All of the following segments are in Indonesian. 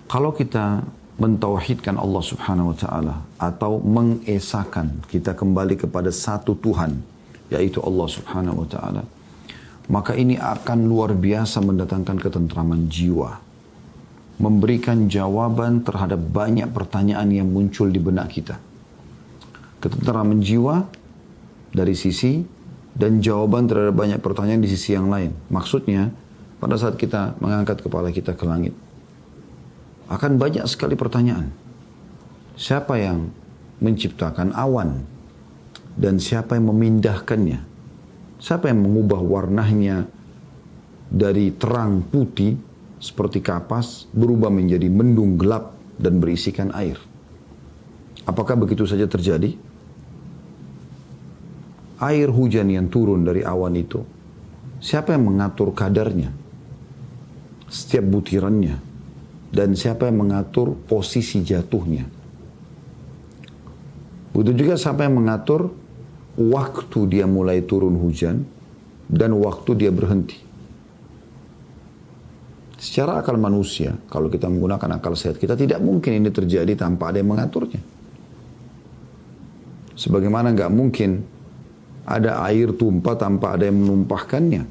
Kalau kita mentauhidkan Allah Subhanahu wa taala atau mengesahkan, kita kembali kepada satu Tuhan, yaitu Allah Subhanahu wa taala, maka ini akan luar biasa mendatangkan ketentraman jiwa, memberikan jawaban terhadap banyak pertanyaan yang muncul di benak kita. Ketentraman jiwa dari sisi dan jawaban terhadap banyak pertanyaan di sisi yang lain. Maksudnya, pada saat kita mengangkat kepala kita ke langit, akan banyak sekali pertanyaan. Siapa yang menciptakan awan? Dan siapa yang memindahkannya? Siapa yang mengubah warnanya dari terang putih seperti kapas berubah menjadi mendung gelap dan berisikan air? Apakah begitu saja terjadi? Air hujan yang turun dari awan itu, siapa yang mengatur kadarnya? Setiap butirannya. Dan siapa yang mengatur posisi jatuhnya? Begitu juga siapa yang mengatur waktu dia mulai turun hujan dan waktu dia berhenti. Secara akal manusia, kalau kita menggunakan akal sehat kita, tidak mungkin ini terjadi tanpa ada yang mengaturnya. Sebagaimana nggak mungkin ada air tumpah tanpa ada yang menumpahkannya.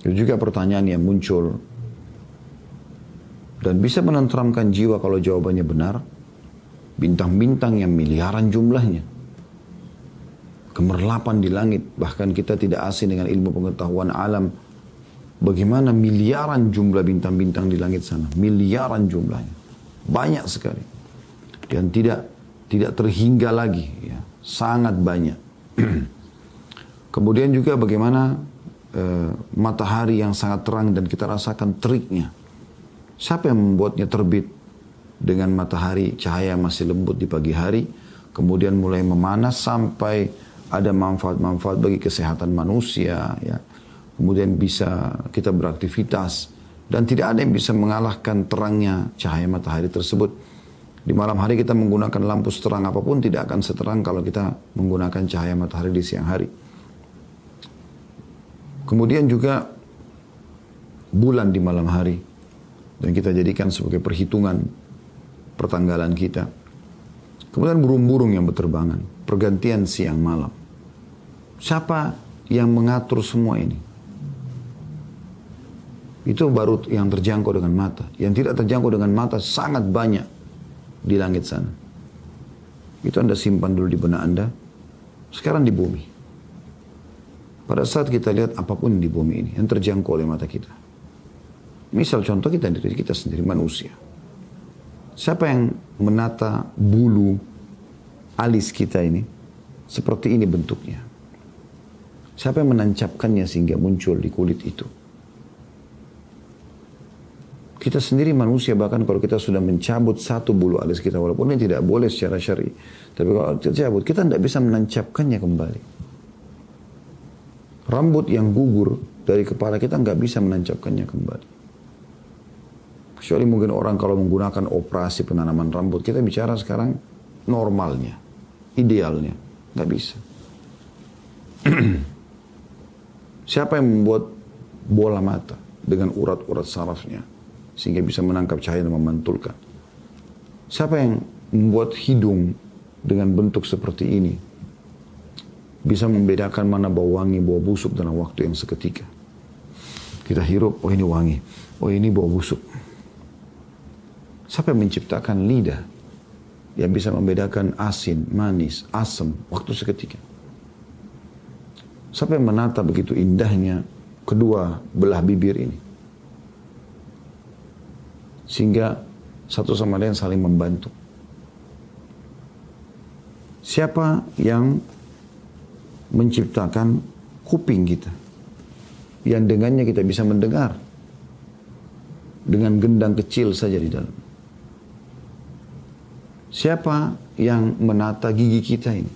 Itu juga pertanyaan yang muncul. Dan bisa menenteramkan jiwa kalau jawabannya benar. Bintang-bintang yang miliaran jumlahnya. Gemerlapan di langit. Bahkan kita tidak asing dengan ilmu pengetahuan alam. Bagaimana miliaran jumlah bintang-bintang di langit sana. Miliaran jumlahnya. Banyak sekali. Dan tidak terhingga lagi. Ya. Sangat banyak. Kemudian juga bagaimana matahari yang sangat terang dan kita rasakan teriknya. Siapa yang membuatnya terbit dengan matahari cahaya masih lembut di pagi hari, kemudian mulai memanas sampai ada manfaat-manfaat bagi kesehatan manusia, ya. Kemudian bisa kita beraktivitas dan tidak ada yang bisa mengalahkan terangnya cahaya matahari tersebut. Di malam hari kita menggunakan lampu seterang apapun tidak akan seterang kalau kita menggunakan cahaya matahari di siang hari. Kemudian juga bulan di malam hari. Dan kita jadikan sebagai perhitungan pertanggalan kita. Kemudian burung-burung yang berterbangan. Pergantian siang malam. Siapa yang mengatur semua ini? Itu baru yang terjangkau dengan mata. Yang tidak terjangkau dengan mata sangat banyak di langit sana. Itu Anda simpan dulu di benak Anda. Sekarang di bumi. Pada saat kita lihat apapun di bumi ini yang terjangkau oleh mata kita. Misal contoh kita diri kita sendiri manusia. Siapa yang menata bulu alis kita ini? Seperti ini bentuknya. Siapa yang menancapkannya sehingga muncul di kulit itu? Kita sendiri manusia, bahkan kalau kita sudah mencabut satu bulu alis kita, walaupun ini tidak boleh secara syar'i, tapi kalau kita cabut, kita tidak bisa menancapkannya kembali. Rambut yang gugur dari kepala kita nggak bisa menancapkannya kembali. Kecuali mungkin orang kalau menggunakan operasi penanaman rambut, kita bicara sekarang normalnya, idealnya, nggak bisa. Siapa yang membuat bola mata dengan urat-urat sarafnya sehingga bisa menangkap cahaya dan memantulkan? Siapa yang membuat hidung dengan bentuk seperti ini bisa membedakan mana bau wangi, bau busuk dalam waktu yang seketika? Kita hirup, oh ini wangi, oh ini bau busuk. Siapa yang menciptakan lidah yang bisa membedakan asin, manis, asam waktu seketika? Siapa yang menata begitu indahnya kedua belah bibir ini? Sehingga satu sama lain saling membantu. Siapa yang menciptakan kuping kita? Yang dengannya kita bisa mendengar. Dengan gendang kecil saja di dalam. Siapa yang menata gigi kita ini?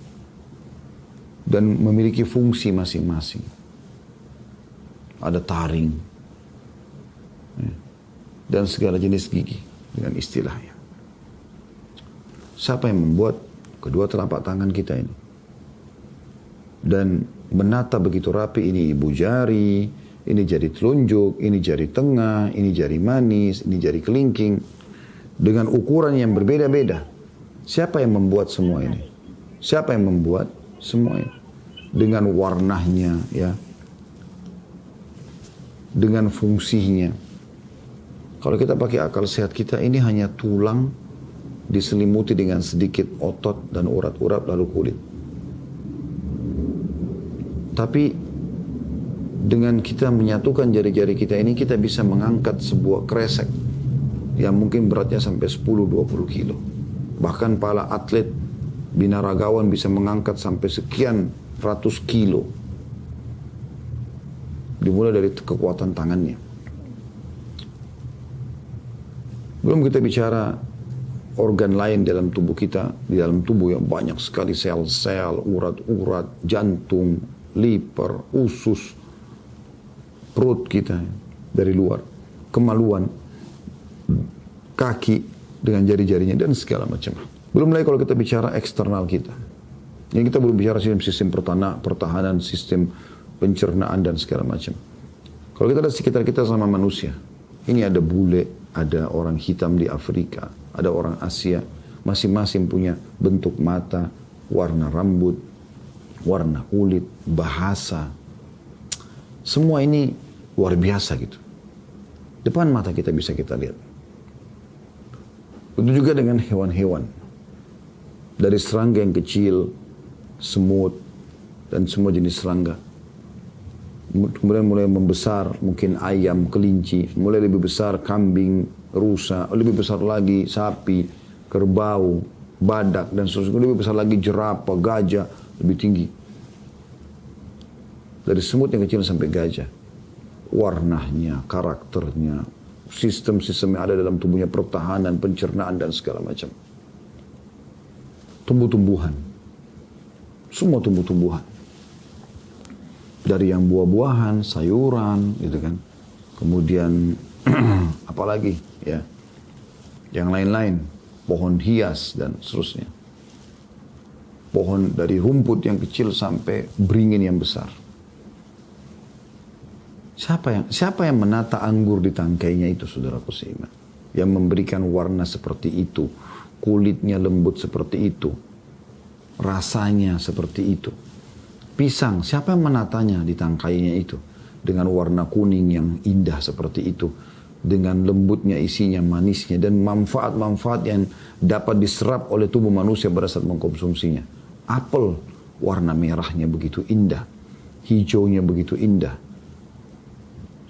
Dan memiliki fungsi masing-masing. Ada taring. Dan segala jenis gigi. Dengan istilahnya. Siapa yang membuat kedua telapak tangan kita ini? Dan menata begitu rapi, ini ibu jari, ini jari telunjuk, ini jari tengah, ini jari manis, ini jari kelingking. Dengan ukuran yang berbeda-beda. Siapa yang membuat semua ini? Siapa yang membuat semua ini? Dengan warnanya, ya, dengan fungsinya. Kalau kita pakai akal sehat kita, ini hanya tulang diselimuti dengan sedikit otot dan urat-urat lalu kulit. Tapi dengan kita menyatukan jari-jari kita ini, kita bisa mengangkat sebuah kresek yang mungkin beratnya sampai 10-20 kilo. Bahkan para atlet binaragawan bisa mengangkat sampai sekian ratus kilo. Dimulai dari kekuatan tangannya. Belum kita bicara organ lain dalam tubuh kita. Di dalam tubuh yang banyak sekali sel-sel, urat-urat, jantung, liver, usus, perut kita dari luar, kemaluan, kaki dengan jari-jarinya dan segala macam. Belum lagi kalau kita bicara eksternal kita. Yang kita belum bicara sistem pertahanan, sistem pencernaan dan segala macam. Kalau kita lihat sekitar kita sama manusia, ini ada bule, ada orang hitam di Afrika, ada orang Asia, masing-masing punya bentuk mata, warna rambut, warna kulit, bahasa. Semua ini luar biasa gitu. Depan mata kita bisa kita lihat. Begitu juga dengan hewan-hewan. Dari serangga yang kecil, semut, dan semua jenis serangga. Kemudian mulai membesar, mungkin ayam, kelinci. Mulai lebih besar, kambing, rusa. Lebih besar lagi, sapi, kerbau, badak, dan seterusnya. Lebih besar lagi, jerapah, gajah, lebih tinggi. Dari semut yang kecil sampai gajah. Warnanya, karakternya, sistem-sistem yang ada dalam tubuhnya, pertahanan, pencernaan, dan segala macam. Tumbuh-tumbuhan. Semua tumbuh-tumbuhan. Dari yang buah-buahan, sayuran, gitu kan. Kemudian, apalagi, ya. Yang lain-lain. Pohon hias, dan seterusnya. Pohon dari rumput yang kecil sampai beringin yang besar. Siapa yang menata anggur di tangkainya itu, saudaraku seiman? Yang memberikan warna seperti itu, kulitnya lembut seperti itu, rasanya seperti itu. Pisang, siapa yang menatanya di tangkainya itu? Dengan warna kuning yang indah seperti itu. Dengan lembutnya isinya, manisnya, dan manfaat-manfaat yang dapat diserap oleh tubuh manusia pada saat mengkonsumsinya. Apel, warna merahnya begitu indah. Hijaunya begitu indah.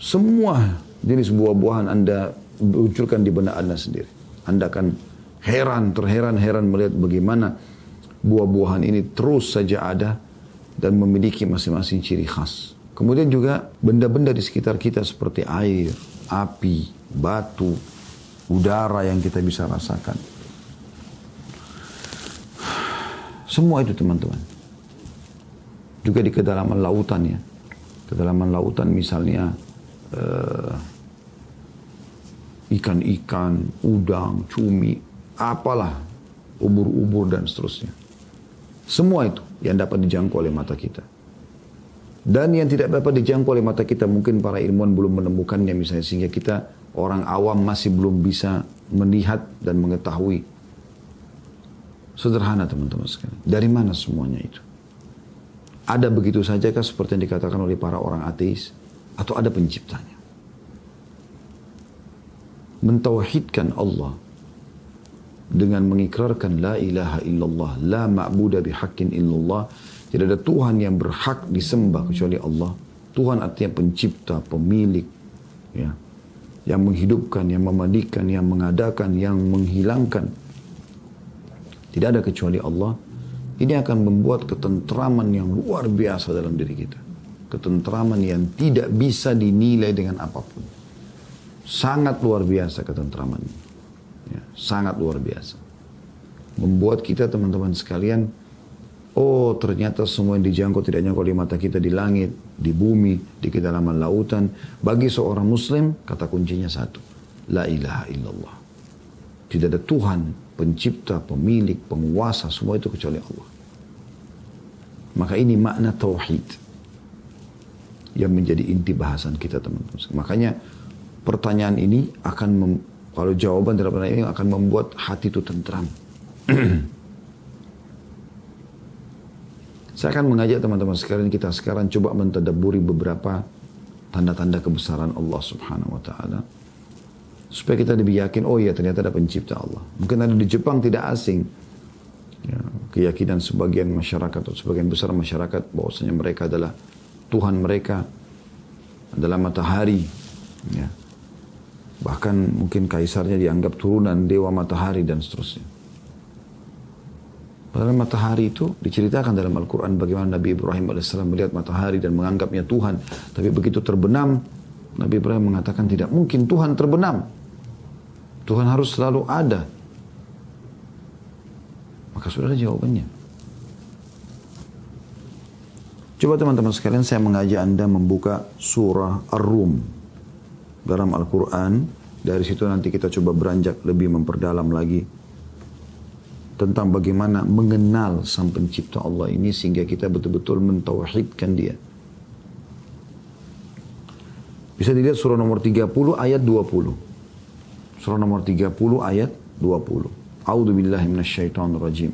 Semua jenis buah-buahan Anda munculkan di benak Anda sendiri. Anda akan terheran-heran melihat bagaimana buah-buahan ini terus saja ada dan memiliki masing-masing ciri khas. Kemudian juga benda-benda di sekitar kita seperti air, api, batu, udara yang kita bisa rasakan. Semua itu teman-teman. Juga di kedalaman lautan ya. Kedalaman lautan misalnya ikan-ikan, udang, cumi, apalah, ubur-ubur dan seterusnya. Semua itu yang dapat dijangkau oleh mata kita. Dan yang tidak dapat dijangkau oleh mata kita, mungkin para ilmuwan belum menemukannya misalnya, sehingga kita orang awam masih belum bisa melihat dan mengetahui. Sederhana teman-teman sekalian. Dari mana semuanya itu? Ada begitu saja kah seperti yang dikatakan oleh para orang ateis? Atau ada penciptanya? Mentauhidkan Allah dengan mengikrarkan la ilaha illallah, la ma'buda bihaqqin illallah. Tidak ada Tuhan yang berhak disembah kecuali Allah. Tuhan artinya pencipta, pemilik, ya, yang menghidupkan, yang memandikan, yang mengadakan, yang menghilangkan. Tidak ada kecuali Allah. Ini akan membuat ketentraman yang luar biasa dalam diri kita. Ketentraman yang tidak bisa dinilai dengan apapun. Sangat luar biasa ketentraman ini. Ya, sangat luar biasa. Membuat kita teman-teman sekalian, oh ternyata semua yang dijangkau tidak jangkau oleh mata kita di langit, di bumi, di kedalaman lautan. Bagi seorang muslim, kata kuncinya satu. La ilaha illallah. Tidak ada Tuhan, pencipta, pemilik, penguasa, semua itu kecuali Allah. Maka ini makna tauhid. yang menjadi inti bahasan kita teman-teman. Makanya pertanyaan ini akan kalau jawaban terhadap pertanyaan ini akan membuat hati itu tentram. Saya akan mengajak teman-teman sekalian kita sekarang coba mentadabburi beberapa tanda-tanda kebesaran Allah Subhanahu wa taala. Supaya kita lebih yakin, oh iya ternyata ada pencipta Allah. Mungkin ada di Jepang tidak asing. Ya, keyakinan sebagian masyarakat atau sebagian besar masyarakat bahwasanya mereka adalah Tuhan mereka adalah matahari. Ya. Bahkan mungkin kaisarnya dianggap turunan dewa matahari dan seterusnya. Padahal matahari itu diceritakan dalam Al-Quran bagaimana Nabi Ibrahim AS melihat matahari dan menganggapnya Tuhan. Tapi begitu terbenam, Nabi Ibrahim mengatakan tidak mungkin Tuhan terbenam. Tuhan harus selalu ada. Maka sudah ada jawabannya. Coba teman-teman sekalian saya mengajak Anda membuka surah Ar-Rum dalam Al-Quran. Dari situ nanti kita coba beranjak lebih memperdalam lagi tentang bagaimana mengenal sang pencipta Allah ini sehingga kita betul-betul mentauhidkan dia. Bisa dilihat surah nomor 30 ayat 20. Surah nomor 30 ayat 20. A'udzu billahi minasyaitonir rajim.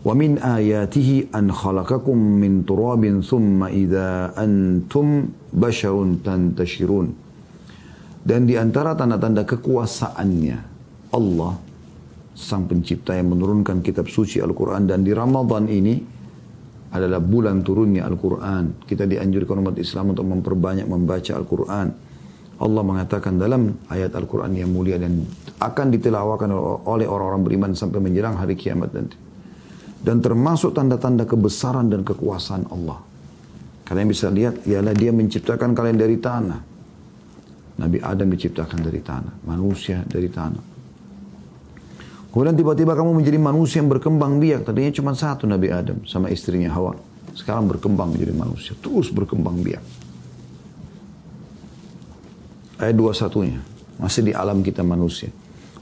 Wa min ayatihi an khalaqakum min turabin thumma idza antum basharun tantashirun. Dan di antara tanda-tanda kekuasaannya Allah sang pencipta yang menurunkan kitab suci Al-Quran, dan di Ramadan ini adalah bulan turunnya Al-Quran. Kita dianjurkan umat Islam untuk memperbanyak membaca Al-Quran. Allah mengatakan dalam ayat Al-Quran yang mulia dan akan ditelawakan oleh orang-orang beriman sampai menjelang hari kiamat nanti. Dan termasuk tanda-tanda kebesaran dan kekuasaan Allah. Kalian bisa lihat, ialah dia menciptakan kalian dari tanah. Nabi Adam diciptakan dari tanah, manusia dari tanah. Kemudian tiba-tiba kamu menjadi manusia yang berkembang biak. Tadinya cuma satu Nabi Adam sama istrinya Hawa. Sekarang berkembang menjadi manusia. Terus berkembang biak. Ayat 21-nya. Masih di alam kita manusia.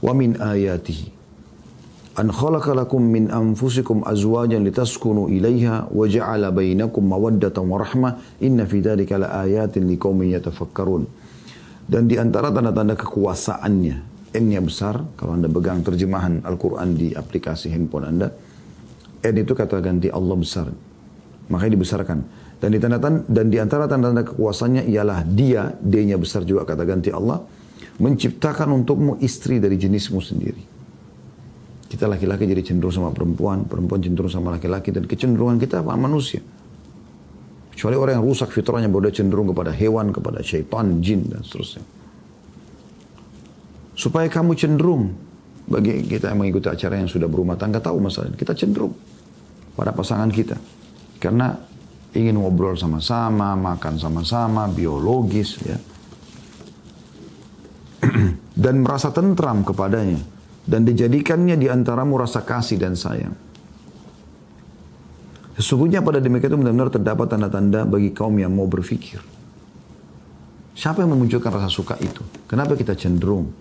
Wa min ayatihi an khalaqa lakum min anfusikum azwajan litaskunu ilaiha wa ja'ala bainakum mawaddatan wa rahmah inna fi dzalika laayatin liqaumin yatafakkarun. Dan di antara tanda-tanda kekuasaannya, N-nya besar, kalau Anda pegang terjemahan Al-Quran di aplikasi handphone Anda, N itu kata ganti Allah besar. Makanya dibesarkan. Dan di antara tanda-tanda kekuasaannya ialah dia, D-nya besar juga kata ganti Allah, menciptakan untukmu istri dari jenismu sendiri. Kita laki-laki jadi cenderung sama perempuan, perempuan cenderung sama laki-laki, dan kecenderungan kita apa? Manusia. Kecuali orang yang rusak fitrahnya, bahwa dia cenderung kepada hewan, kepada syaitan, jin, dan seterusnya. Supaya kamu cenderung, bagi kita yang mengikuti acara yang sudah berumah tangga tahu masalah ini, kita cenderung pada pasangan kita. Karena ingin ngobrol sama-sama, makan sama-sama, biologis, ya. Dan merasa tentram kepadanya. Dan dijadikannya di antaramu rasa kasih dan sayang. Sesungguhnya pada demikian itu benar-benar terdapat tanda-tanda bagi kaum yang mau berfikir. Siapa yang memunculkan rasa suka itu? Kenapa kita cenderung?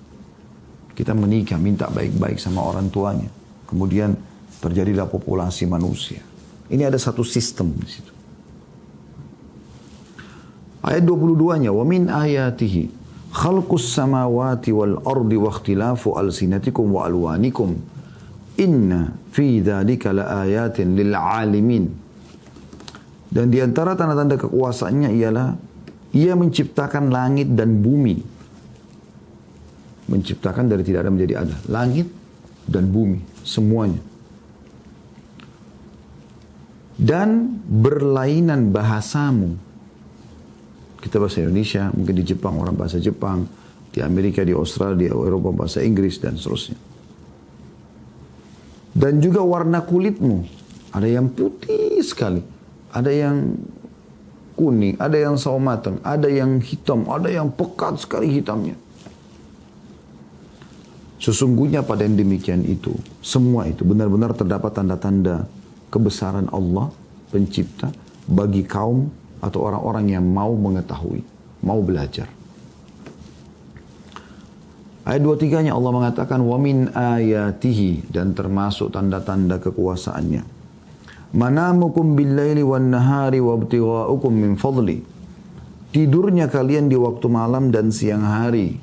Kita menikah, minta baik-baik sama orang tuanya. Kemudian terjadilah populasi manusia. Ini ada satu sistem di situ. Ayat 22-nya, wa min ayatihi khalqus samawati wal ardi wa ikhtilafu alsinatikum wa alwanikum inna fi dzalika laayatin lil alimin. Dan di antara tanda-tanda kekuasaannya ialah ia menciptakan langit dan bumi. Menciptakan dari tidak ada menjadi ada. Langit dan bumi. Semuanya. Dan berlainan bahasamu. Kita bahasa Indonesia, mungkin di Jepang orang bahasa Jepang. Di Amerika, di Australia, di Eropa bahasa Inggris dan seterusnya. Dan juga warna kulitmu. Ada yang putih sekali. Ada yang kuning. Ada yang sawo matang. Ada yang hitam. Ada yang pekat sekali hitamnya. Sesungguhnya pada yang demikian itu, semua itu benar-benar terdapat tanda-tanda kebesaran Allah, pencipta, bagi kaum atau orang-orang yang mau mengetahui, mau belajar. Ayat 23-nya Allah mengatakan, wa min ayatihi, dan termasuk tanda-tanda kekuasaannya. Manamukum bil-laili wan-nahari wabtigha'ukum min fadli. tidurnya kalian di waktu malam dan siang hari.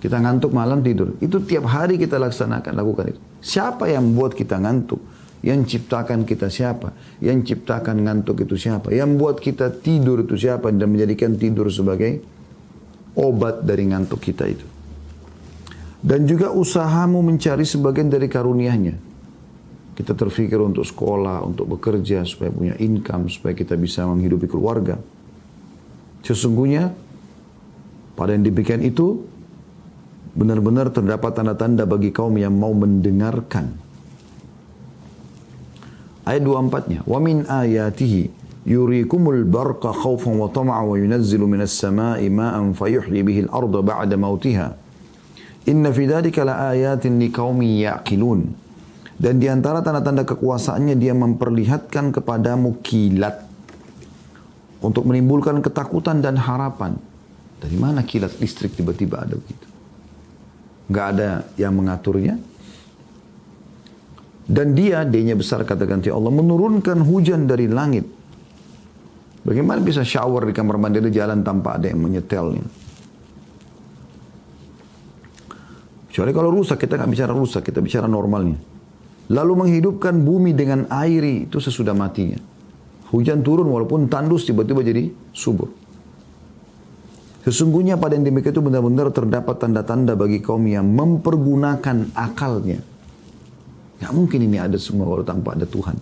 Kita ngantuk malam tidur. Itu tiap hari kita lakukan itu. Siapa yang buat kita ngantuk? Yang ciptakan kita siapa? Yang ciptakan ngantuk itu siapa? Yang buat kita tidur itu siapa? Dan menjadikan tidur sebagai obat dari ngantuk kita itu. Dan juga usahamu mencari sebagian dari karunia-Nya. Kita terfikir untuk sekolah, untuk bekerja, supaya punya income, supaya kita bisa menghidupi keluarga. Sesungguhnya, pada yang demikian itu, benar-benar terdapat tanda-tanda bagi kaum yang mau mendengarkan. Ayat 24-nya, وَمِنْ آيَاتِهِ يُرِيكُمُ الْبَرْقَ خَوْفًا وَطَمَعًا وَيُنَزِّلُ مِنَ السَّمَاءِ مَاءً فَيُحْيِي بِهِ الْأَرْضَ بَعْدَ مَوْتِهَا إِنَّ فِي ذَلِكَ لَآيَاتٍ لِقَوْمٍ يَعْقِلُونَ. Dan di antara tanda-tanda kekuasaannya dia memperlihatkan kepadamu kilat untuk menimbulkan ketakutan dan harapan. Dari mana kilat listrik tiba-tiba ada begitu? Nggak ada yang mengaturnya. Dan D-nya besar kata ganti Allah, menurunkan hujan dari langit. Bagaimana bisa shower di kamar mandi di jalan tanpa ada yang menyetelnya? Kecuali kalau rusak, kita nggak bicara rusak, kita bicara normalnya. Lalu menghidupkan bumi dengan air itu sesudah matinya. Hujan turun walaupun tandus tiba-tiba jadi subur. Sesungguhnya pada yang demikian itu benar-benar terdapat tanda-tanda bagi kaum yang mempergunakan akalnya. Nggak mungkin ini ada semua kalau tanpa ada Tuhan.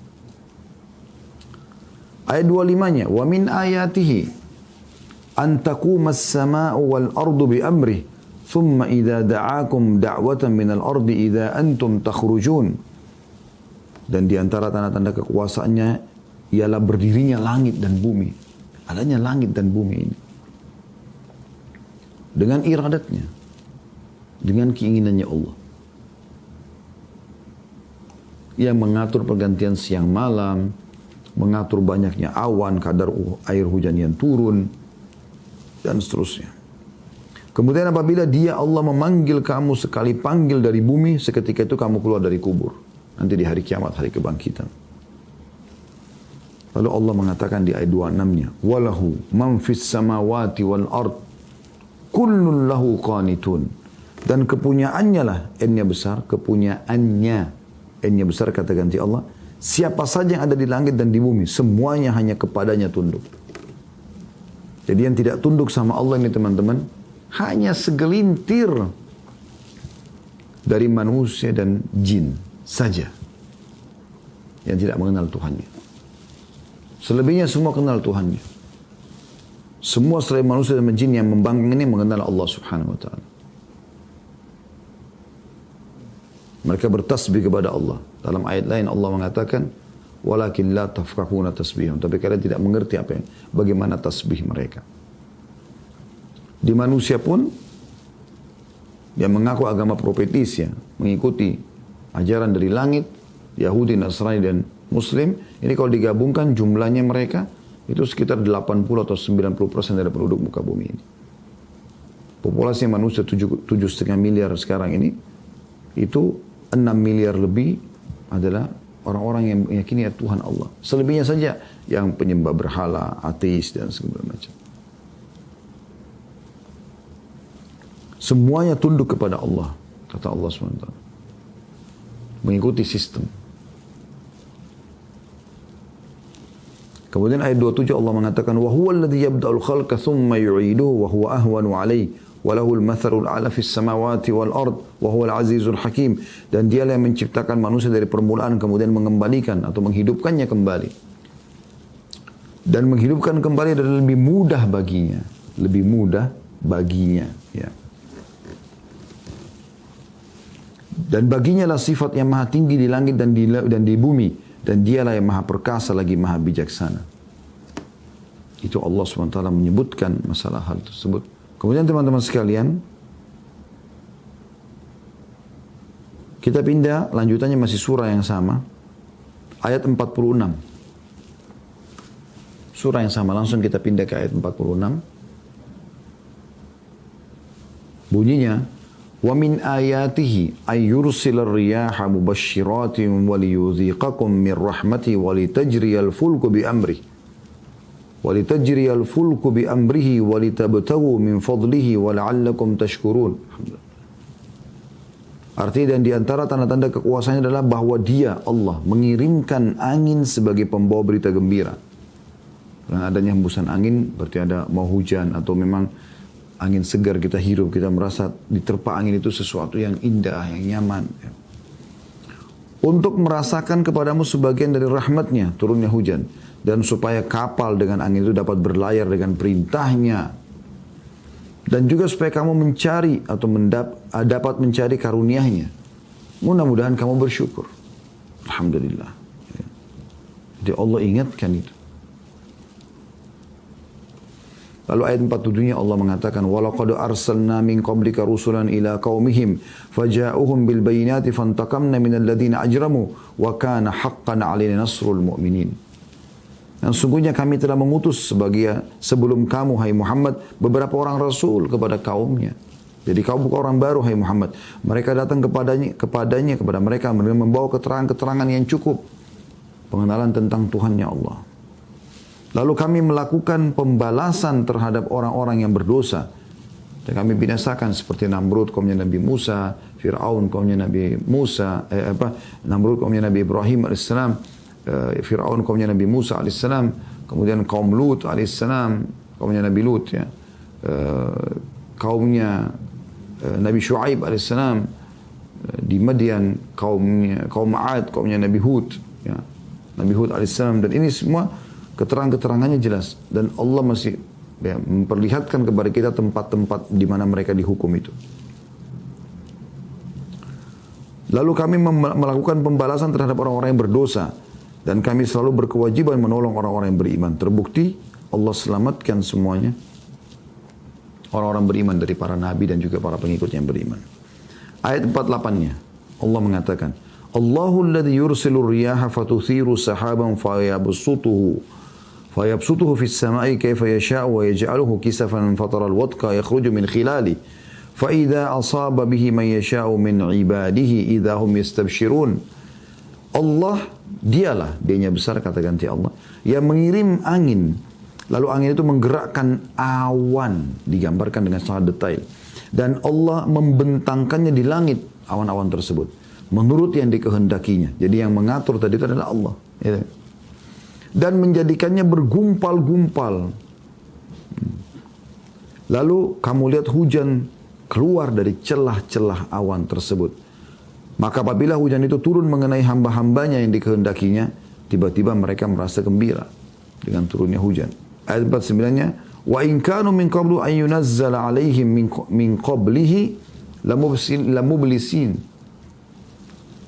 Ayat 25-nya, wa min ayatihi an taqumas samaa'u wal ardu bi amrih thumma idza da'akum da'watan minal ardi idza antum takhrujun. Dan di antara tanda-tanda kekuasaannya ialah berdirinya langit dan bumi. Adanya langit dan bumi ini. Dengan iradatnya. Dengan keinginannya Allah. Yang mengatur pergantian siang malam. Mengatur banyaknya awan, kadar air hujan yang turun. Dan seterusnya. Kemudian apabila dia Allah memanggil kamu sekali panggil dari bumi, seketika itu kamu keluar dari kubur. Nanti di hari kiamat, hari kebangkitan. Lalu Allah mengatakan di ayat 26-nya, walahu man fis samawati wal ard kullun lahu qanitun. Dan kepunyaannya lah, N-nya besar, kepunyaannya. N-nya besar kata ganti Allah, siapa saja yang ada di langit dan di bumi, semuanya hanya kepadanya tunduk. Jadi yang tidak tunduk sama Allah ini teman-teman, hanya segelintir dari manusia dan jin saja yang tidak mengenal Tuhannya. Selebihnya semua kenal Tuhannya. Semua selain manusia dan jin yang membangkang ini mengenal Allah Subhanahu wa taala. Mereka bertasbih kepada Allah. Dalam ayat lain Allah mengatakan, walakin la tafqahuna tasbihum. Tapi kalian tidak mengerti bagaimana tasbih mereka. Di manusia pun yang mengaku agama profetis ya, mengikuti ajaran dari langit, Yahudi, Nasrani, dan Muslim, ini kalau digabungkan jumlahnya mereka, itu sekitar 80 atau 90% dari penduduk muka bumi ini. Populasi manusia 7,5 miliar sekarang ini, itu 6 miliar lebih adalah orang-orang yang meyakini Tuhan Allah. Selebihnya saja yang penyembah berhala, ateis, dan segala macam. Semuanya tunduk kepada Allah, kata Allah SWT. Mengikuti sistem. Kemudian ayat 27 Allah mengatakan wa huwa alladhi yabda'ul khalqa thumma yu'iduhu wa huwa ahwanu 'alayhi wa lahul mathalul 'ala fis samawati wal ard wa huwal azizul hakim. Dan dialah yang menciptakan manusia dari permulaan kemudian mengembalikan atau menghidupkannya kembali. Dan menghidupkan kembali adalah lebih mudah baginya, lebih mudah baginya, ya. Dan baginya lah sifat yang maha tinggi di langit dan di bumi. Dan dialah yang maha perkasa lagi maha bijaksana. Itu Allah SWT menyebutkan masalah hal tersebut. Kemudian teman-teman sekalian, kita pindah, lanjutannya masih surah yang sama. Ayat 46. Surah yang sama, langsung kita pindah ke ayat 46. Bunyinya, وَمِنْ آيَاتِهِ أَنْ يُرْسِلَ الرِّيَاحَ مُبَشِّرَاتٍ وَلِيُذِيقَكُمْ مِنْ رَحْمَتِهِ وَلِتَجْرِيَ الْفُلْكُ بِأَمْرِهِ. walitajriyal fulku bi amrihi walitabtaghu min fadlihi wala'allakum tashkurun. Artinya dan di antara tanda-tanda kekuasaannya adalah bahwa Dia Allah mengirimkan angin sebagai pembawa berita gembira. Dengan adanya hembusan angin berarti ada mau hujan atau memang angin segar kita hirup, kita merasa diterpa angin itu sesuatu yang indah, yang nyaman. Untuk merasakan kepadamu sebagian dari rahmatnya turunnya hujan. Dan supaya kapal dengan angin itu dapat berlayar dengan perintahnya. Dan juga supaya kamu mencari atau dapat mencari karunia-Nya. Mudah-mudahan kamu bersyukur. Alhamdulillah. Jadi Allah ingatkan itu. Lalu ayat 47-nya Allah mengatakan, وَلَقَدْ أَرْسَلْنَا مِنْ قَبْلِكَ رُسُلًا إِلَىٰ قَوْمِهِمْ فَجَاءُهُمْ بِالْبَيِّنَاتِ فَانْتَقَمْنَا مِنَ الَّذِينَ أَجْرَمُوا وَكَانَ حَقًّا عَلَيْنَا نَصْرُ الْمُؤْمِنِينَ. Dan sungguhnya kami telah mengutus sebelum kamu, hai Muhammad, beberapa orang rasul kepada kaumnya. Jadi kau bukan orang baru, hai Muhammad. Mereka datang kepada mereka membawa keterangan-keterangan yang cukup. Pengenalan tentang Tuhannya Allah. Lalu kami melakukan pembalasan terhadap orang-orang yang berdosa. Dan kami binasakan seperti Namrud kaumnya Nabi Musa, Fir'aun kaumnya Nabi Musa, Namrud kaumnya Nabi Ibrahim alaihissalam, Fir'aun kaumnya Nabi Musa alaihissalam, kemudian kaum Lut alaihissalam, kaumnya Nabi Lut ya, kaumnya Nabi Shu'aib alaihissalam di Madian, kaum Ad, kaumnya Nabi Hud ya, Nabi Hud alaihissalam. Dan ini semua keterangan-keterangannya jelas. Dan Allah masih memperlihatkan kepada kita tempat-tempat di mana mereka dihukum itu. Lalu kami melakukan pembalasan terhadap orang-orang yang berdosa. Dan kami selalu berkewajiban menolong orang-orang yang beriman. Terbukti Allah selamatkan semuanya orang-orang beriman dari para nabi dan juga para pengikut yang beriman. Ayat 48-nya Allah mengatakan, Allahul ladzi yursilur riyaha fatuthiru sahaban fayabsutuhu fis samai kaifa yasha'u wa yaj'aluhu kisafan fataral wadqa yakhruju min khilali fa idza asaba bihi man yasha'u min ibadihi idza hum yastabshirun. Allah dialah, Dia-nya besar kata ganti Allah, yang mengirim angin. Lalu angin itu menggerakkan awan, digambarkan dengan sangat detail. Dan Allah membentangkannya di langit awan-awan tersebut menurut yang dikehendakinya. Jadi yang mengatur tadi itu adalah Allah. Dan menjadikannya bergumpal-gumpal. Lalu kamu lihat hujan keluar dari celah-celah awan tersebut. Maka apabila hujan itu turun mengenai hamba-hambanya yang dikehendakinya, tiba-tiba mereka merasa gembira dengan turunnya hujan. Ayat 49-nya, wa in kanu min qablu an yunazzala alaihim min qablihi lamublisin.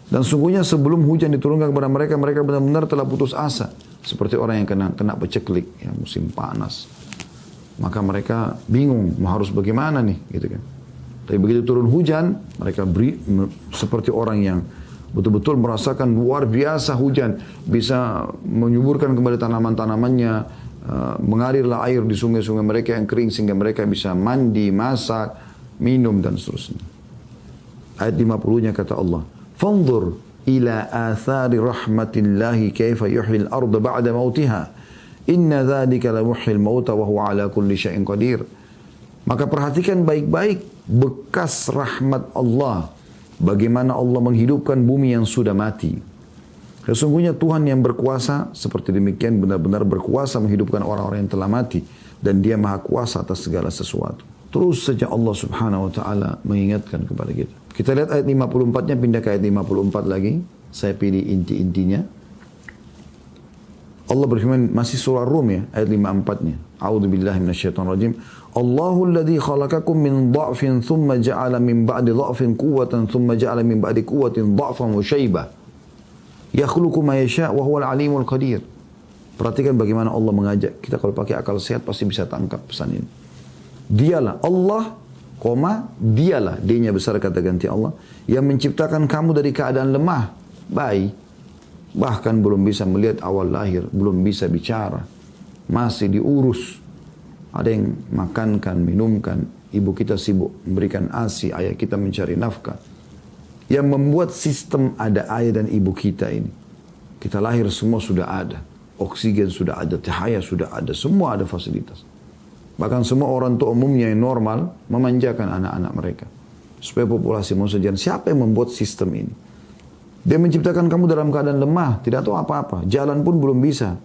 Dan sungguhnya sebelum hujan diturunkan kepada mereka, mereka benar-benar telah putus asa. Seperti orang yang kena peceklik, ya, musim panas. Maka mereka bingung, harus bagaimana nih, gitu kan. Tapi begitu turun hujan, mereka seperti orang yang betul-betul merasakan luar biasa hujan. Bisa menyuburkan kembali tanaman-tanamannya, mengalirlah air di sungai-sungai mereka yang kering sehingga mereka bisa mandi, masak, minum dan seterusnya. Ayat 50-nya kata Allah, "Fanzur ila athari rahmatillahi kaifa yuhyil arda ba'da mautiha. Inna dzalika la muhyil mauta wa huwa ala kulli syai'in qadir." Maka perhatikan baik-baik bekas rahmat Allah. Bagaimana Allah menghidupkan bumi yang sudah mati. Sesungguhnya Tuhan yang berkuasa seperti demikian, benar-benar berkuasa menghidupkan orang-orang yang telah mati. Dan Dia maha kuasa atas segala sesuatu. Terus saja Allah subhanahu wa ta'ala mengingatkan kepada kita. Kita lihat ayat 54-nya, pindah ke ayat 54 lagi. Saya pilih inti-intinya. Allah berfirman, masih surah Rum ya, ayat 54-nya. A'udzu billahi minasyaitonir rajim. Allahul ladzi khalaqakum min dha'fin thumma ja'ala min ba'di dha'fin quwwatan thumma ja'ala min ba'di quwwatin dha'fan wa shaybah. Yakhluqu ma yasha' wa huwal alimul qadir. Perhatikan bagaimana Allah mengajak kita, kalau pakai akal sehat pasti bisa tangkap pesan ini. Dialah Allah, dialah, D-nya besar kata ganti Allah, yang menciptakan kamu dari keadaan lemah, bayi, bahkan belum bisa melihat awal lahir, belum bisa bicara, masih diurus. Ada yang makankan, minumkan, ibu kita sibuk memberikan ASI, ayah kita mencari nafkah. Yang membuat sistem ada ayah dan ibu kita ini. Kita lahir semua sudah ada. oksigen sudah ada, cahaya sudah ada, semua ada fasilitas. Bahkan semua orang tua umumnya yang normal memanjakan anak-anak mereka supaya populasi manusia jalan. Siapa yang membuat sistem ini? Dia menciptakan kamu dalam keadaan lemah, tidak tahu apa-apa, jalan pun belum bisa.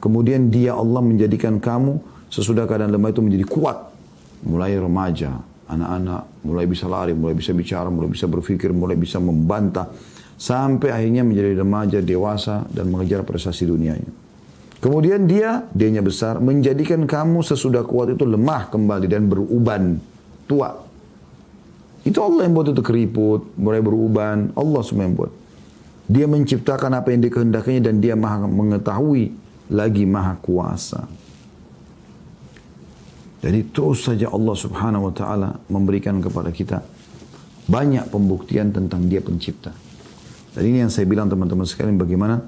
Kemudian dia Allah menjadikan kamu sesudah keadaan lemah itu menjadi kuat. Mulai remaja, anak-anak mulai bisa lari, mulai bisa bicara, mulai bisa berpikir, mulai bisa membantah. Sampai akhirnya menjadi remaja, dewasa, dan mengejar prestasi dunianya. Kemudian dianya besar, menjadikan kamu sesudah kuat itu lemah kembali dan beruban, tua. Itu Allah yang buat itu keriput, mulai beruban, Allah semua yang buat. Dia menciptakan apa yang dikehendakinya dan dia maha mengetahui, lagi maha kuasa. Jadi terus saja Allah subhanahu wa ta'ala memberikan kepada kita banyak pembuktian tentang dia pencipta. Dan ini yang saya bilang teman-teman sekalian, bagaimana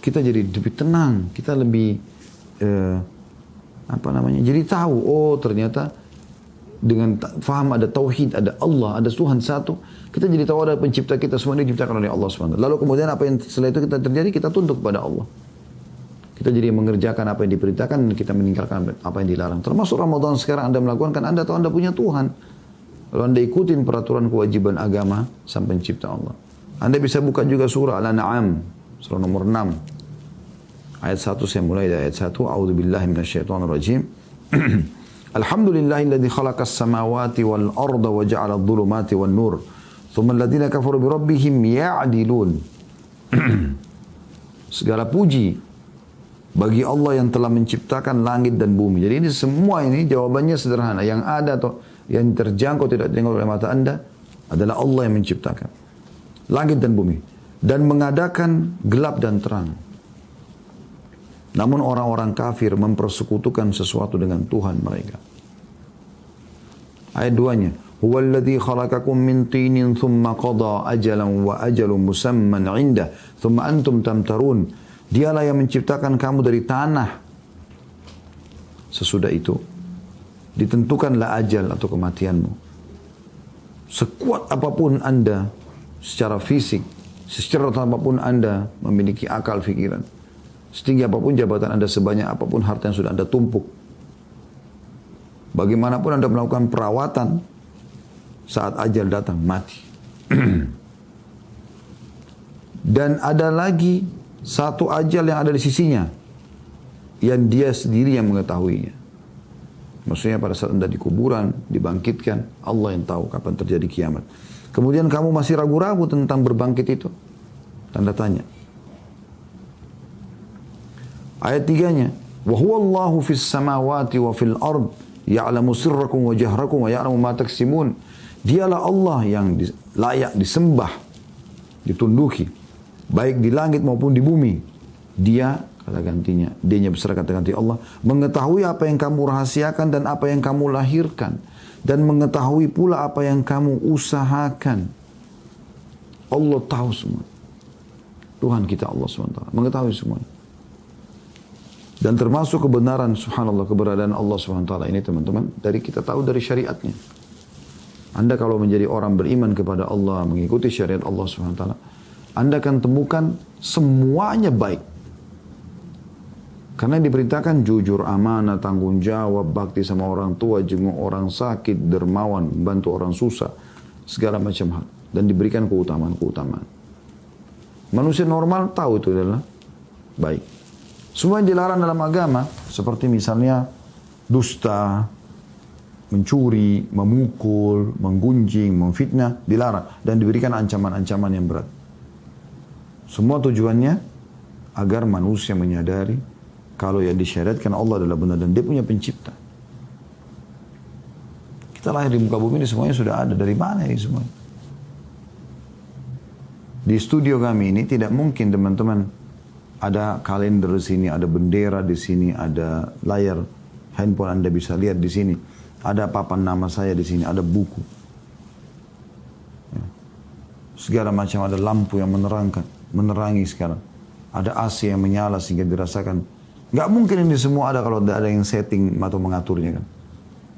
kita jadi lebih tenang, kita lebih jadi tahu, oh ternyata dengan faham ada tauhid, ada Allah, ada Tuhan satu, kita jadi tahu ada pencipta kita, semua ini diciptakan oleh Allah SWT. Lalu kemudian apa yang setelah itu kita terjadi, kita tunduk pada Allah. Kita jadi mengerjakan apa yang diperintahkan dan kita meninggalkan apa yang dilarang. Termasuk Ramadan sekarang Anda melakukan, kan Anda tahu Anda punya Tuhan. Lalu Anda ikutin peraturan kewajiban agama sang pencipta Allah. Anda bisa buka juga surah Al-An'am, surah nomor 6. Ayat 1, saya mulai dari ayat 1. A'udzubillahi minasyaitonirrajim. Alhamdulillahilladzi khalaqas samawati wal arda wa ja'ala adh-dhulumati wan nur. Tsumma alladziina kafaru bi rabbihim ya'dilun. Segala puji bagi Allah yang telah menciptakan langit dan bumi. Jadi ini semua ini jawabannya sederhana. Yang ada atau yang terjangkau tidak terjangkau oleh mata Anda adalah Allah yang menciptakan langit dan bumi dan mengadakan gelap dan terang. Namun orang-orang kafir mempersekutukan sesuatu dengan Tuhan mereka. Ayat 2-nya, huwallazi khalaqakum min tinin thumma qada ajalan wa ajalun musamman 'indah thumma antum tamtarun. Dialah yang menciptakan kamu dari tanah. Sesudah itu ditentukanlah ajal atau kematianmu. Sekuat apapun Anda secara fisik, secara apapun Anda memiliki akal fikiran, setinggi apapun jabatan Anda, sebanyak apapun harta yang sudah Anda tumpuk, bagaimanapun Anda melakukan perawatan, saat ajal datang mati. Dan ada lagi satu ajal yang ada di sisinya, yang dia sendiri yang mengetahuinya. Maksudnya pada saat Anda di kuburan, dibangkitkan, Allah yang tahu kapan terjadi kiamat. Kemudian kamu masih ragu-ragu tentang berbangkit itu. Tanda tanya. Ayat 3-nya, wa huwallahu fis samawati wa fil ard ya'lamu sirrakum wa jahrakum wa ya'lamu ma taksimun. Dialah Allah yang layak disembah, ditunduki, baik di langit maupun di bumi. Dia, kata gantinya, dianya besar kata ganti Allah, mengetahui apa yang kamu rahasiakan dan apa yang kamu lahirkan, dan mengetahui pula apa yang kamu usahakan. Allah tahu semua. Tuhan kita Allah SWT mengetahui semuanya. Dan termasuk kebenaran, subhanallah, keberadaan Allah SWT ini teman-teman, dari kita tahu dari syariatnya. Anda kalau menjadi orang beriman kepada Allah, mengikuti syariat Allah SWT, Anda akan temukan semuanya baik. Karena diperintahkan jujur, amanah, tanggung jawab, bakti sama orang tua, jenguk orang sakit, dermawan, bantu orang susah, segala macam hal. Dan diberikan keutamaan-keutamaan. Manusia normal tahu itu adalah baik. Semua yang dilarang dalam agama, seperti misalnya dusta, mencuri, memukul, menggunjing, memfitnah, dilarang. Dan diberikan ancaman-ancaman yang berat. Semua tujuannya agar manusia menyadari kalau yang disyariatkan Allah adalah benar dan dia punya pencipta. Kita lahir di muka bumi ini semuanya sudah ada. Dari mana ini semuanya? Di studio kami ini tidak mungkin teman-teman ada kalender di sini, ada bendera di sini, ada layar handphone Anda bisa lihat di sini, ada papan nama saya di sini, ada buku. Ya. Segala macam, ada lampu yang menerangi sekarang. Ada AC yang menyala sehingga dirasakan. Nggak mungkin ini semua ada kalau tidak ada yang setting atau mengaturnya kan.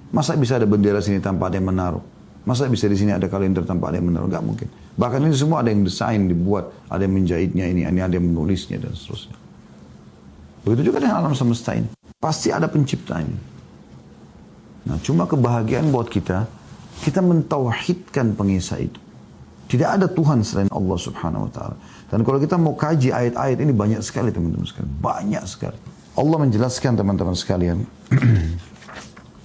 Masa bisa ada bendera sini tanpa ada yang menaruh? Masa bisa di sini ada kalender tanpa ada yang menaruh? Nggak mungkin. Bahkan ini semua ada yang desain, dibuat, ada yang menjahitnya ini ada yang menulisnya dan seterusnya. Begitu juga dengan alam semesta ini. Pasti ada penciptanya. Nah, cuma kebahagiaan buat kita mentauhidkan pengisah itu. Tidak ada Tuhan selain Allah subhanahu wa ta'ala. Dan kalau kita mau kaji ayat-ayat ini banyak sekali teman-teman sekalian. Banyak sekali. Allah menjelaskan teman-teman sekalian.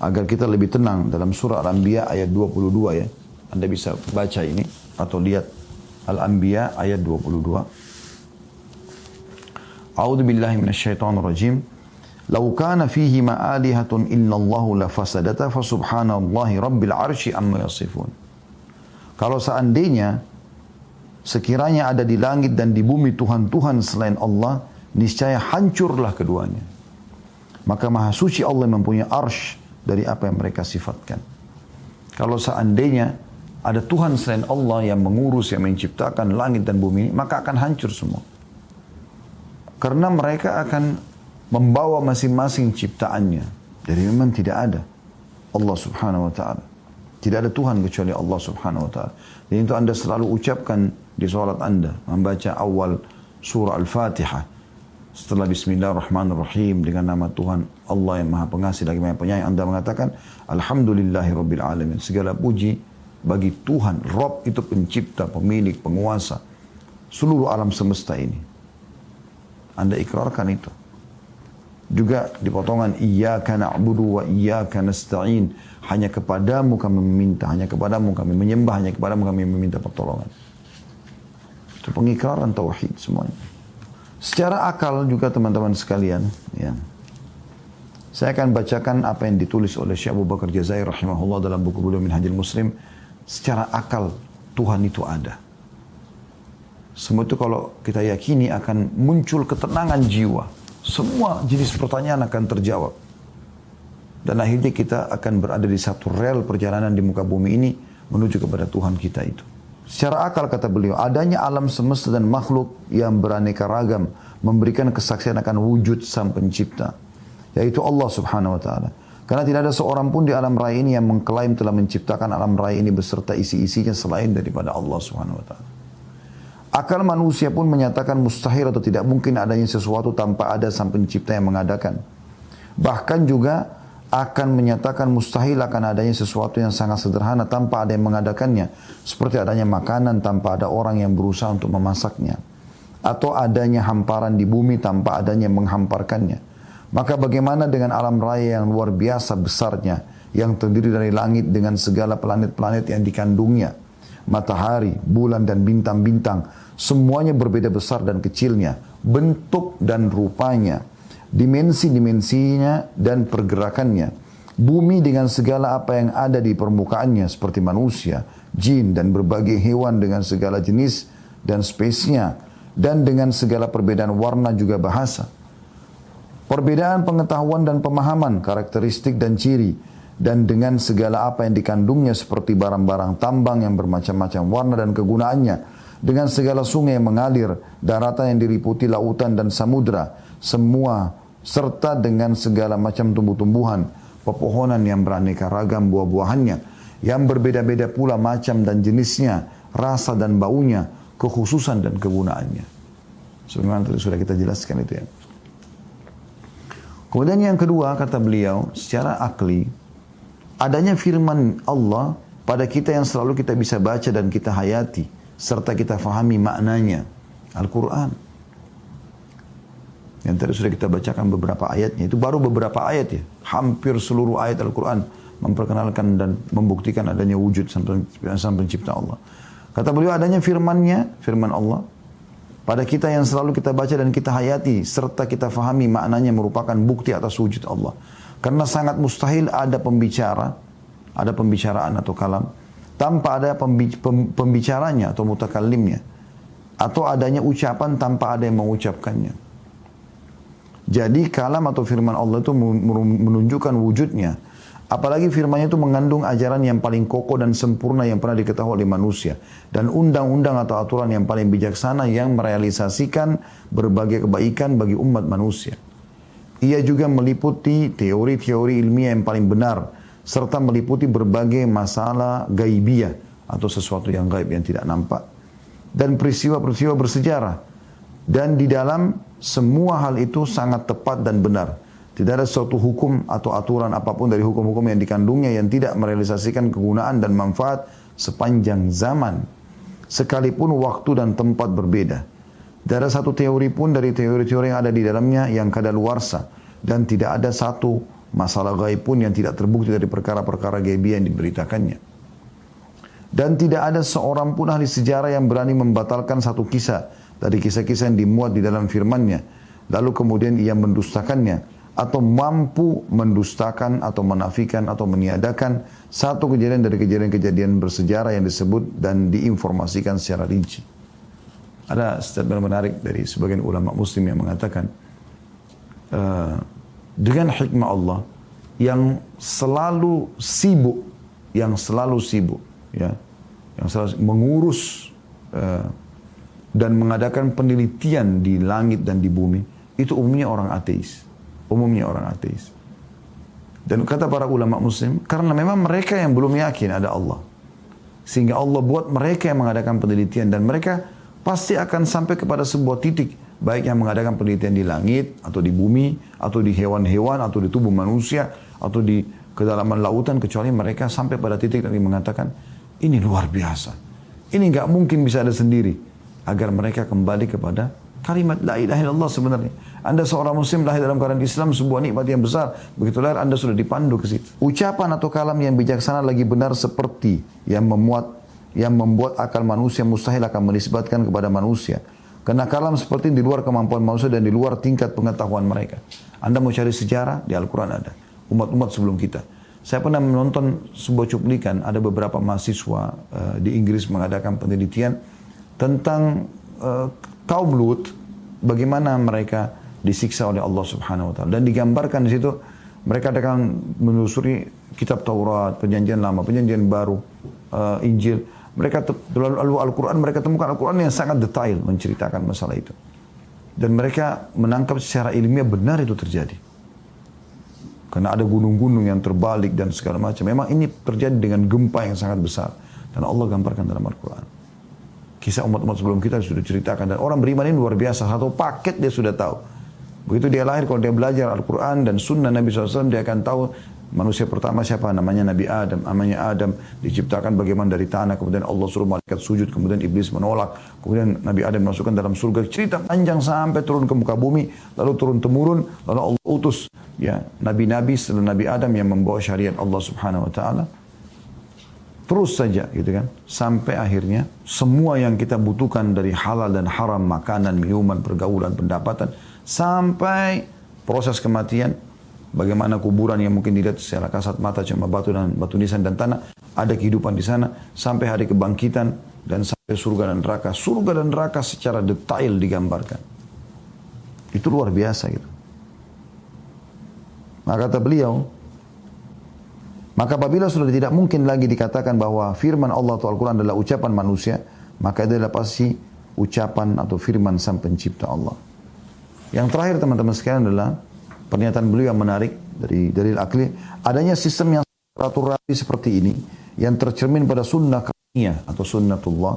Agar kita lebih tenang dalam surah Al-Anbiya ayat 22 ya. Anda bisa baca ini atau lihat Al-Anbiya ayat 22. A'udzu billahi minasyaitonir rajim. Lau kana fihi ma alihatun illallahu lafasadata fa subhanallahi rabbil arsy amma yasifun. Kalau seandainya sekiranya ada di langit dan di bumi Tuhan-Tuhan selain Allah, niscaya hancurlah keduanya. Maka maha suci Allah mempunyai arsy dari apa yang mereka sifatkan. Kalau seandainya ada Tuhan selain Allah yang mengurus, yang menciptakan langit dan bumi, maka akan hancur semua. Karena mereka akan membawa masing-masing ciptaannya. Jadi memang tidak ada Allah subhanahu wa ta'ala. Tidak ada Tuhan kecuali Allah subhanahu wa ta'ala. Dan itu Anda selalu ucapkan di salat Anda. Membaca awal surah Al-Fatihah. Setelah Bismillahirrahmanirrahim dengan nama Tuhan Allah yang maha pengasih lagi maha penyayang. Anda mengatakan Alhamdulillahi Rabbil Alamin. Segala puji bagi Tuhan. Rabb itu pencipta, pemilik, penguasa seluruh alam semesta ini. Anda ikrarkan itu. Juga di potongan Iyyaka na'budu wa iyyaka nasta'in. Hanya kepadamu kami meminta, hanya kepadamu kami menyembah, hanya kepadamu kami meminta pertolongan. Itu pengikraran tauhid semuanya. Secara akal juga teman-teman sekalian, ya. Saya akan bacakan apa yang ditulis oleh Syekh Abu Bakar Jazair rahimahullah dalam buku beliau Minhajul Muslim. Secara akal Tuhan itu ada. Semua itu kalau kita yakini akan muncul ketenangan jiwa. Semua jenis pertanyaan akan terjawab. Dan akhirnya kita akan berada di satu rel perjalanan di muka bumi ini menuju kepada Tuhan kita itu. Secara akal kata beliau, adanya alam semesta dan makhluk yang beraneka ragam memberikan kesaksian akan wujud sang pencipta, yaitu Allah subhanahu wa ta'ala. Karena tidak ada seorang pun di alam raya ini yang mengklaim telah menciptakan alam raya ini beserta isi-isinya selain daripada Allah subhanahu wa ta'ala. Akal manusia pun menyatakan mustahil atau tidak mungkin adanya sesuatu tanpa ada sang pencipta yang mengadakan. Bahkan juga akan menyatakan mustahil akan adanya sesuatu yang sangat sederhana tanpa ada yang mengadakannya. Seperti adanya makanan tanpa ada orang yang berusaha untuk memasaknya. Atau adanya hamparan di bumi tanpa adanya yang menghamparkannya. Maka bagaimana dengan alam raya yang luar biasa besarnya, yang terdiri dari langit dengan segala planet-planet yang dikandungnya. Matahari, bulan dan bintang-bintang, semuanya berbeda besar dan kecilnya, bentuk dan rupanya, dimensi-dimensinya dan pergerakannya. Bumi dengan segala apa yang ada di permukaannya seperti manusia, jin dan berbagai hewan dengan segala jenis dan spesiesnya, dan dengan segala perbedaan warna juga bahasa. Perbedaan pengetahuan dan pemahaman, karakteristik dan ciri, dan dengan segala apa yang dikandungnya seperti barang-barang tambang yang bermacam-macam warna dan kegunaannya, dengan segala sungai yang mengalir, daratan yang diliputi lautan dan samudra, semua serta dengan segala macam tumbuh-tumbuhan, pepohonan yang beraneka ragam buah-buahannya, yang berbeda-beda pula macam dan jenisnya, rasa dan baunya, kekhususan dan kegunaannya. Sebagaimana tadi sudah kita jelaskan itu ya. Kemudian yang kedua kata beliau, secara akli, adanya firman Allah pada kita yang selalu kita bisa baca dan kita hayati, serta kita fahami maknanya, Al-Quran. Yang tadi sudah kita bacakan beberapa ayatnya. Itu baru beberapa ayat ya. Hampir seluruh ayat Al-Quran memperkenalkan dan membuktikan adanya wujud sang pencipta Allah. Kata beliau adanya firmannya, firman Allah, pada kita yang selalu kita baca dan kita hayati, serta kita fahami maknanya merupakan bukti atas wujud Allah. Karena sangat mustahil ada pembicaraan atau kalam, tanpa ada pembicaranya atau mutakallimnya. Atau adanya ucapan tanpa ada yang mengucapkannya. Jadi kalam atau firman Allah itu menunjukkan wujudnya. Apalagi firmannya itu mengandung ajaran yang paling kokoh dan sempurna yang pernah diketahui oleh manusia. Dan undang-undang atau aturan yang paling bijaksana yang merealisasikan berbagai kebaikan bagi umat manusia. Ia juga meliputi teori-teori ilmiah yang paling benar. Serta meliputi berbagai masalah gaibiyah atau sesuatu yang gaib yang tidak nampak. Dan peristiwa-peristiwa bersejarah. Dan di dalam semua hal itu sangat tepat dan benar. Tidak ada suatu hukum atau aturan apapun dari hukum-hukum yang dikandungnya yang tidak merealisasikan kegunaan dan manfaat sepanjang zaman. Sekalipun waktu dan tempat berbeda. Tidak ada satu teori pun dari teori-teori yang ada di dalamnya yang kadaluarsa. Dan tidak ada satu masalah gaib pun yang tidak terbukti dari perkara-perkara gaib yang diberitakannya. Dan tidak ada seorang pun ahli sejarah yang berani membatalkan satu kisah dari kisah-kisah yang dimuat di dalam firman-Nya. Lalu kemudian ia mendustakannya. Atau mampu mendustakan atau menafikan atau meniadakan satu kejadian dari kejadian-kejadian bersejarah yang disebut dan diinformasikan secara rinci. Ada statement menarik dari sebagian ulama muslim yang mengatakan, dengan hikmah Allah yang selalu sibuk, ya, yang selalu mengurus dan mengadakan penelitian di langit dan di bumi, itu umumnya orang ateis. Dan kata para ulama muslim, karena memang mereka yang belum yakin ada Allah. Sehingga Allah buat mereka yang mengadakan penelitian. Dan mereka pasti akan sampai kepada sebuah titik. Baik yang mengadakan penelitian di langit, atau di bumi, atau di hewan-hewan, atau di tubuh manusia, atau di kedalaman lautan. Kecuali mereka sampai pada titik yang mengatakan, ini luar biasa. Ini nggak mungkin bisa ada sendiri. Agar mereka kembali kepada kalimat la ilaha illallah sebenarnya. Anda seorang muslim lahir dalam keadaan Islam, sebuah nikmat yang besar. Begitu lahir Anda sudah dipandu ke situ. Ucapan atau kalam yang bijaksana lagi benar seperti yang membuat akal manusia mustahil akan menisbatkan kepada manusia. Karena kalam seperti di luar kemampuan manusia dan di luar tingkat pengetahuan mereka. Anda mau cari sejarah, di Al-Quran ada. Umat-umat sebelum kita. Saya pernah menonton sebuah cuplikan, ada beberapa mahasiswa di Inggris mengadakan penelitian tentang kaum Lut, bagaimana mereka disiksa oleh Allah Subhanahu wa taala, dan digambarkan di situ mereka akan menelusuri kitab Taurat, Perjanjian Lama, Perjanjian Baru, Injil. Mereka lalu Al-Quran, mereka temukan Al-Quran yang sangat detail menceritakan masalah itu. Dan mereka menangkap secara ilmiah benar itu terjadi. Karena ada gunung-gunung yang terbalik dan segala macam. Memang ini terjadi dengan gempa yang sangat besar. Dan Allah gambarkan dalam Al-Quran. Kisah umat-umat sebelum kita sudah ceritakan. Dan orang beriman ini luar biasa. Satu paket dia sudah tahu. Begitu dia lahir, kalau dia belajar Al-Quran dan Sunnah Nabi SAW, dia akan tahu manusia pertama siapa, namanya Nabi Adam. Namanya Adam diciptakan bagaimana dari tanah, kemudian Allah suruh malaikat sujud, kemudian iblis menolak, kemudian Nabi Adam masukkan dalam surga. Cerita panjang sampai turun ke muka bumi, lalu turun-temurun, lalu Allah utus ya nabi-nabi setelah Nabi Adam yang membawa syariat Allah Subhanahu wa taala. Terus saja gitu kan, sampai akhirnya semua yang kita butuhkan dari halal dan haram, makanan, minuman, pergaulan, pendapatan, sampai proses kematian, bagaimana kuburan yang mungkin dilihat secara kasat mata cuma batu nisan dan tanah, ada kehidupan di sana, sampai hari kebangkitan, dan sampai surga dan neraka. Surga dan neraka secara detail digambarkan. Itu luar biasa gitu. Maka kata beliau, maka apabila sudah tidak mungkin lagi dikatakan bahwa firman Allah atau Al-Quran adalah ucapan manusia, maka itu adalah pasti ucapan atau firman sang pencipta Allah. Yang terakhir teman-teman sekalian adalah pernyataan beliau yang menarik dari dalil akli, adanya sistem yang teratur rapi seperti ini yang tercermin pada sunnah kauniyah atau sunnatullah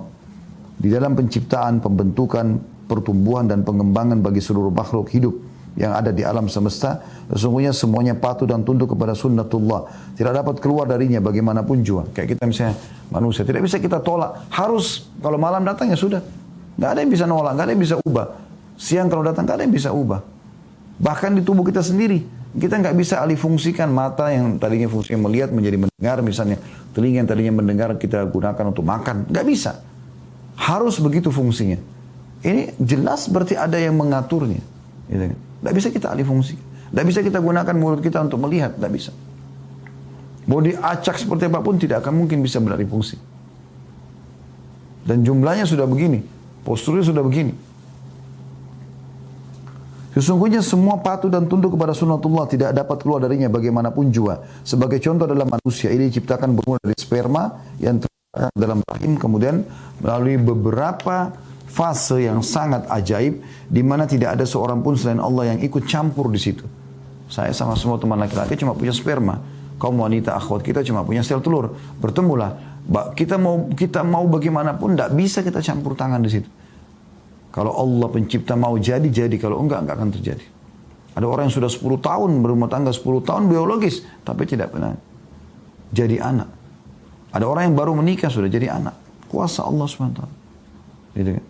di dalam penciptaan, pembentukan, pertumbuhan dan pengembangan bagi seluruh makhluk hidup yang ada di alam semesta. Sesungguhnya semuanya patuh dan tunduk kepada sunnatullah, tidak dapat keluar darinya bagaimanapun jua. Kayak kita misalnya manusia, tidak bisa kita tolak, harus kalau malam datang ya sudah, nggak ada yang bisa nolak, nggak ada yang bisa ubah. Siang kalau datang nggak ada yang bisa ubah. Bahkan di tubuh kita sendiri, kita nggak bisa alih fungsikan mata yang tadinya fungsinya melihat menjadi mendengar, misalnya telinga yang tadinya mendengar kita gunakan untuk makan, nggak bisa. Harus begitu fungsinya. Ini jelas berarti ada yang mengaturnya. Gitu. Nggak bisa kita alih fungsi, nggak bisa kita gunakan mulut kita untuk melihat, nggak bisa. Mau diacak seperti apapun tidak akan mungkin bisa beralih fungsi. Dan jumlahnya sudah begini, posturnya sudah begini. Sesungguhnya semua patuh dan tunduk kepada sunnatullah, tidak dapat keluar darinya bagaimanapun jua. Sebagai contoh adalah manusia, ini diciptakan bermula dari sperma yang terletak dalam rahim, kemudian melalui beberapa fase yang sangat ajaib, di mana tidak ada seorang pun selain Allah yang ikut campur di situ. Saya sama semua teman laki-laki cuma punya sperma, kaum wanita akhwat kita cuma punya sel telur. Bertemulah, kita mau bagaimanapun tidak bisa kita campur tangan di situ. Kalau Allah pencipta mau jadi. Kalau enggak akan terjadi. Ada orang yang sudah 10 tahun berumah tangga, 10 tahun biologis, tapi tidak pernah jadi anak. Ada orang yang baru menikah sudah jadi anak. Kuasa Allah SWT. Gitu kan?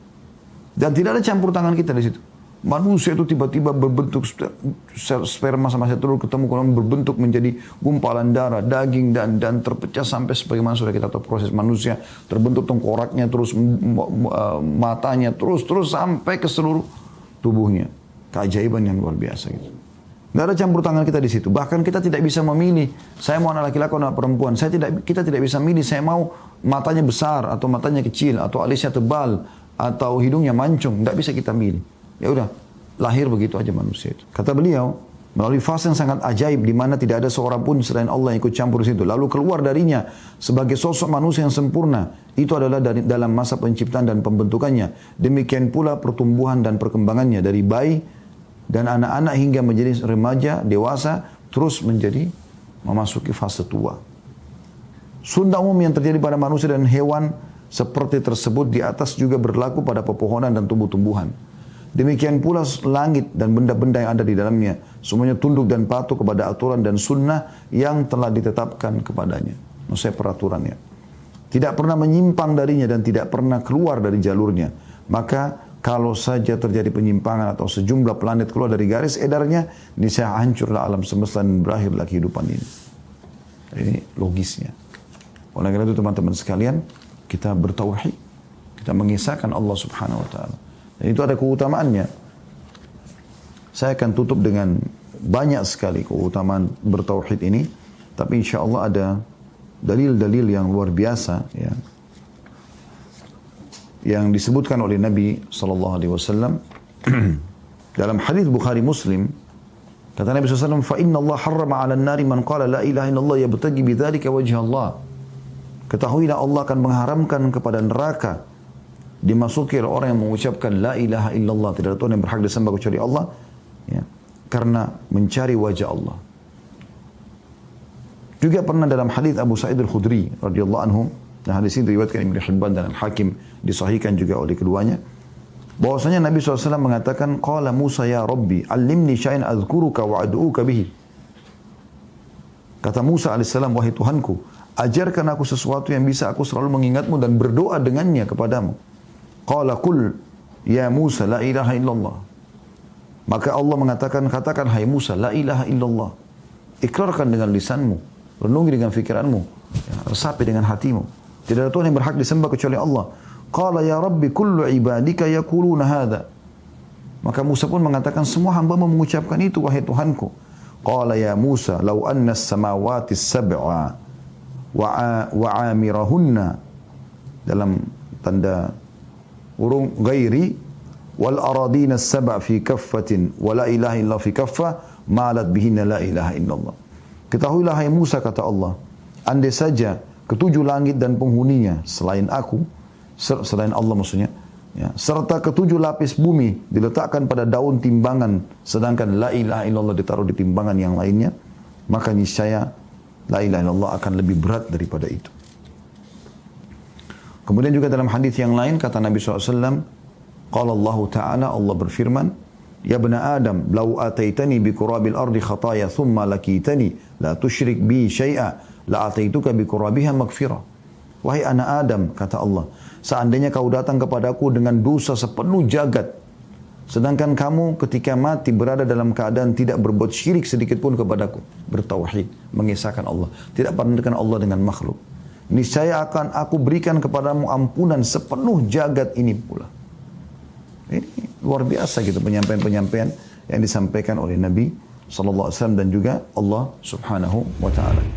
Dan tidak ada campur tangan kita di situ. Manusia itu tiba-tiba berbentuk sperma sama telur ketemu, kemudian berbentuk menjadi gumpalan darah, daging dan terpecah sampai sebagaimana sudah kita tahu proses manusia, terbentuk tengkoraknya, terus matanya, terus sampai ke seluruh tubuhnya. Keajaiban yang luar biasa gitu. Tidak ada campur tangan kita di situ. Bahkan kita tidak bisa memilih, saya mau anak laki-laki atau anak perempuan. Kita tidak bisa milih, saya mau matanya besar atau matanya kecil atau alisnya tebal atau hidungnya mancung. Tidak bisa kita milih. Ya udah, lahir begitu aja manusia itu. Kata beliau, melalui fase yang sangat ajaib di mana tidak ada seorang pun selain Allah yang ikut campur di situ. Lalu keluar darinya sebagai sosok manusia yang sempurna. Itu adalah dalam masa penciptaan dan pembentukannya. Demikian pula pertumbuhan dan perkembangannya dari bayi dan anak-anak hingga menjadi remaja, dewasa, terus menjadi memasuki fase tua. Sunnah umum yang terjadi pada manusia dan hewan seperti tersebut di atas juga berlaku pada pepohonan dan tumbuh-tumbuhan. Demikian pula langit dan benda-benda yang ada di dalamnya. Semuanya tunduk dan patuh kepada aturan dan sunnah yang telah ditetapkan kepadanya. Maksudnya peraturannya. Tidak pernah menyimpang darinya dan tidak pernah keluar dari jalurnya. Maka kalau saja terjadi penyimpangan atau sejumlah planet keluar dari garis edarnya, niscaya hancurlah alam semesta dan berakhirlah kehidupan ini. Ini logisnya. Oleh karena itu teman-teman sekalian, kita bertauhid. Kita mengisahkan Allah Subhanahu wa Ta'ala. Dan itu ada keutamaannya. Saya akan tutup dengan banyak sekali keutamaan bertauhid ini. Tapi insya Allah ada dalil-dalil yang luar biasa. Ya, yang disebutkan oleh Nabi SAW. Dalam hadis Bukhari Muslim. Kata Nabi SAW, فَإِنَّ اللَّهَ حَرَّمَ عَلَى النَّارِ مَنْ قَالَ لَا إِلَهَ إِلَّا اللَّهِ يَبْتَغِي بِذَلِكَ وَجْهَ اللَّهِ. Ketahuilah Allah akan mengharamkan kepada neraka dimasuki oleh orang yang mengucapkan la ilaha illallah, tidak ada Tuhan yang berhak disembah kecuali Allah, ya, karena mencari wajah Allah. Juga pernah dalam hadis Abu Sa'id Al-Khudri radhiyallahu anhu, dan hadis ini diriwayatkan Ibnu Hibban dan Al-Hakim, disahihkan juga oleh keduanya, bahwasanya Nabi SAW mengatakan, qala Musa ya Rabbi, allimni syai'an azkuruka wa ad'uka bihi. Kata Musa alaihissalam, wahai Tuhanku, ajarkan aku sesuatu yang bisa aku selalu mengingatmu dan berdoa dengannya kepadamu. Qala qul ya Musa la ilaha illallah. Maka Allah mengatakan, katakan hai Musa la ilaha illallah. Ikrarkan dengan lisanmu, renungi dengan fikiranmu, ya, resapi dengan hatimu. Tidak ada Tuhan yang berhak disembah kecuali Allah. Qala ya Rabbi kullu ibadika yaquluna hadha. Maka Musa pun mengatakan, semua hamba-Mu mengucapkan itu wahai Tuhanku. Qala ya Musa law anna as-samawati as-sab'a wa 'amirahunna, dalam tanda urung ghairi, wal aradina as-sab' fi kaffatin wa la ilaha illa fi kaffah malat bihinna la ilaha illallah. Ketahuilah hai Musa, kata Allah, andai saja ketujuh langit dan penghuninya selain aku, selain Allah maksudnya, ya, serta ketujuh lapis bumi diletakkan pada daun timbangan, sedangkan la ilaha illallah ditaruh di timbangan yang lainnya, maka niscaya la ilaha illallah akan lebih berat daripada itu. Kemudian juga dalam hadis yang lain kata Nabi SAW, qala Allah Ta'ala, Allah berfirman, ya bna Adam, lau ataitani bi qurabil ardi khataya thumma lakitani la tusyrik bi syai'a la ataituka bi qurabiha maghfirah. Wahai anak Adam, kata Allah, seandainya kau datang kepadaku dengan dosa sepenuh jagat, sedangkan kamu ketika mati berada dalam keadaan tidak berbuat syirik sedikit pun kepadaku, bertauhid, mengisahkan Allah, tidak merendahkan Allah dengan makhluk, niscaya akan aku berikan kepadamu ampunan sepenuh jagat ini pula. Ini luar biasa gitu penyampaian-penyampaian yang disampaikan oleh Nabi SAW dan juga Allah Subhanahu wa Ta'ala.